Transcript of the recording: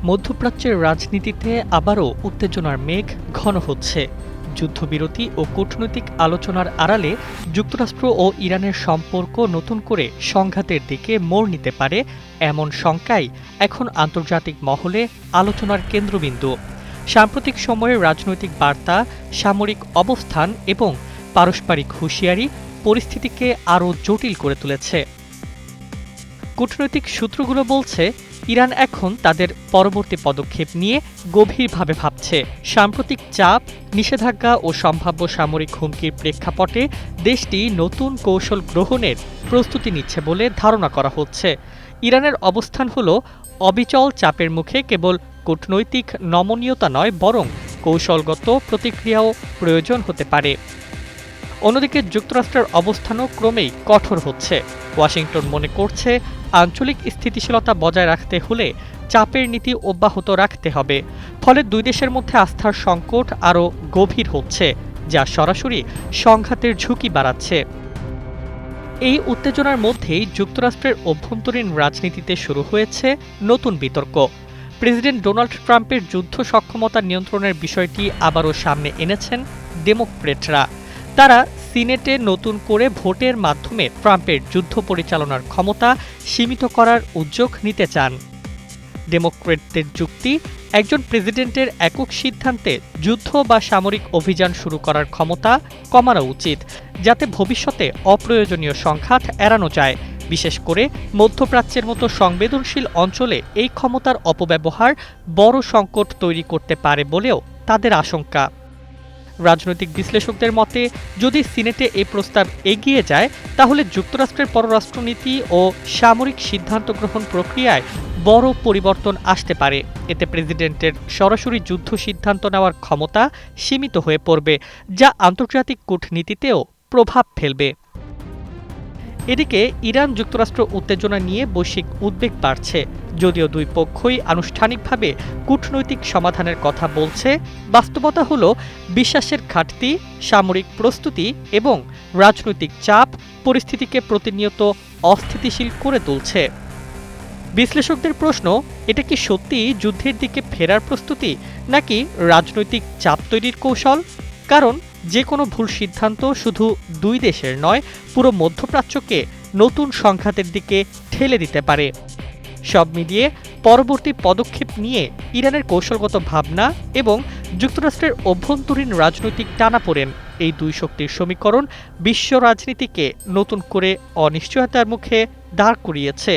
মধ্যপ্রাচ্যের রাজনীতিতে আবারও উত্তেজনার মেঘ ঘন হচ্ছে। যুদ্ধবিরতি ও কূটনৈতিক আলোচনার আড়ালে যুক্তরাষ্ট্র ও ইরানের সম্পর্ক নতুন করে সংঘাতের দিকে মোড় নিতে পারে এমন শঙ্কাই এখন আন্তর্জাতিক মহলে আলোচনার কেন্দ্রবিন্দু। সাম্প্রতিক সময়ের রাজনৈতিক বার্তা, সামরিক অবস্থান এবং পারস্পরিক হুঁশিয়ারি পরিস্থিতিকে আরও জটিল করে তুলেছে। কূটনৈতিক সূত্রগুলো বলছে, ইরান এখন তাদের পরবর্তী পদক্ষেপ নিয়ে গভীরভাবে ভাবছে। সাম্প্রতিক চাপ, নিষেধাজ্ঞা ও সম্ভাব্য সামরিক হুমকির প্রেক্ষাপটে দেশটি নতুন কৌশল গ্রহণের প্রস্তুতি নিচ্ছে বলে ধারণা করা হচ্ছে। ইরানের অবস্থান হল অবিচল চাপের মুখে কেবল কূটনৈতিক নমনীয়তা নয়, বরং কৌশলগত প্রতিক্রিয়াও প্রয়োজন হতে পারে। অন্যদিকে যুক্তরাষ্ট্রের অবস্থানও ক্রমেই কঠোর হচ্ছে। ওয়াশিংটন মনে করছে, আঞ্চলিক স্থিতিশীলতা বজায় রাখতে হলে চাপের নীতি অব্যাহত রাখতে হবে। ফলে দুই দেশের মধ্যে আস্থার সংকট আরও গভীর হচ্ছে, যা সরাসরি সংঘাতের ঝুঁকি বাড়াচ্ছে। এই উত্তেজনার মধ্যেই যুক্তরাষ্ট্রের অভ্যন্তরীণ রাজনীতিতে শুরু হয়েছে নতুন বিতর্ক। প্রেসিডেন্ট ডোনাল্ড ট্রাম্পের যুদ্ধ সক্ষমতা নিয়ন্ত্রণের বিষয়টি আবারও সামনে এনেছেন ডেমোক্র্যাটরা। তারা সিনেটে নতুন করে ভোটের মাধ্যমে ট্রাম্পের যুদ্ধ পরিচালনার ক্ষমতা সীমিত করার উদ্যোগ নিতে চান। ডেমোক্র্যাটদের যুক্তি, একজন প্রেসিডেন্টের একক সিদ্ধান্তে যুদ্ধ বা সামরিক অভিযান শুরু করার ক্ষমতা কমানো উচিত, যাতে ভবিষ্যতে অপ্রয়োজনীয় সংঘাত এড়ানো যায়। বিশেষ করে মধ্যপ্রাচ্যের মতো সংবেদনশীল অঞ্চলে এই ক্ষমতার অপব্যবহার বড় সংকট তৈরি করতে পারে বলেও তাদের আশঙ্কা। রাজনৈতিক বিশ্লেষকদের মতে, যদি সিনেটে এই প্রস্তাব এগিয়ে যায়, তাহলে যুক্তরাষ্ট্রের পররাষ্ট্রনীতি ও সামরিক সিদ্ধান্ত গ্রহণ প্রক্রিয়ায় বড় পরিবর্তন আসতে পারে। এতে প্রেসিডেন্টের সরাসরি যুদ্ধ সিদ্ধান্ত নেওয়ার ক্ষমতা সীমিত হয়ে পড়বে, যা আন্তর্জাতিক কূটনীতিতেও প্রভাব ফেলবে। এদিকে ইরান যুক্তরাষ্ট্র উত্তেজনা নিয়ে বৈশ্বিক উদ্বেগ বাড়ছে। যদিও দুই পক্ষই আনুষ্ঠানিকভাবে কূটনৈতিক সমাধানের কথা বলছে, বাস্তবতা হল বিশ্বাসের ঘাটতি, সামরিক প্রস্তুতি এবং রাজনৈতিক চাপ পরিস্থিতিকে প্রতিনিয়ত অস্থিতিশীল করে তুলছে। বিশ্লেষকদের প্রশ্ন, এটা কি সত্যিই যুদ্ধের দিকে ফেরার প্রস্তুতি, নাকি রাজনৈতিক চাপ তৈরির কৌশল? কারণ যে কোনো ভুল সিদ্ধান্ত শুধু দুই দেশের নয়, পুরো মধ্যপ্রাচ্যকে নতুন সংঘাতের দিকে ঠেলে দিতে পারে। সব মিলিয়ে পরবর্তী পদক্ষেপ নিয়ে ইরানের কৌশলগত ভাবনা এবং যুক্তরাষ্ট্রের অভ্যন্তরীণ রাজনৈতিক টানাপোড়েন, এই দুই শক্তির সমীকরণ বিশ্ব রাজনীতিকে নতুন করে অনিশ্চয়তার মুখে দাঁড় করিয়েছে।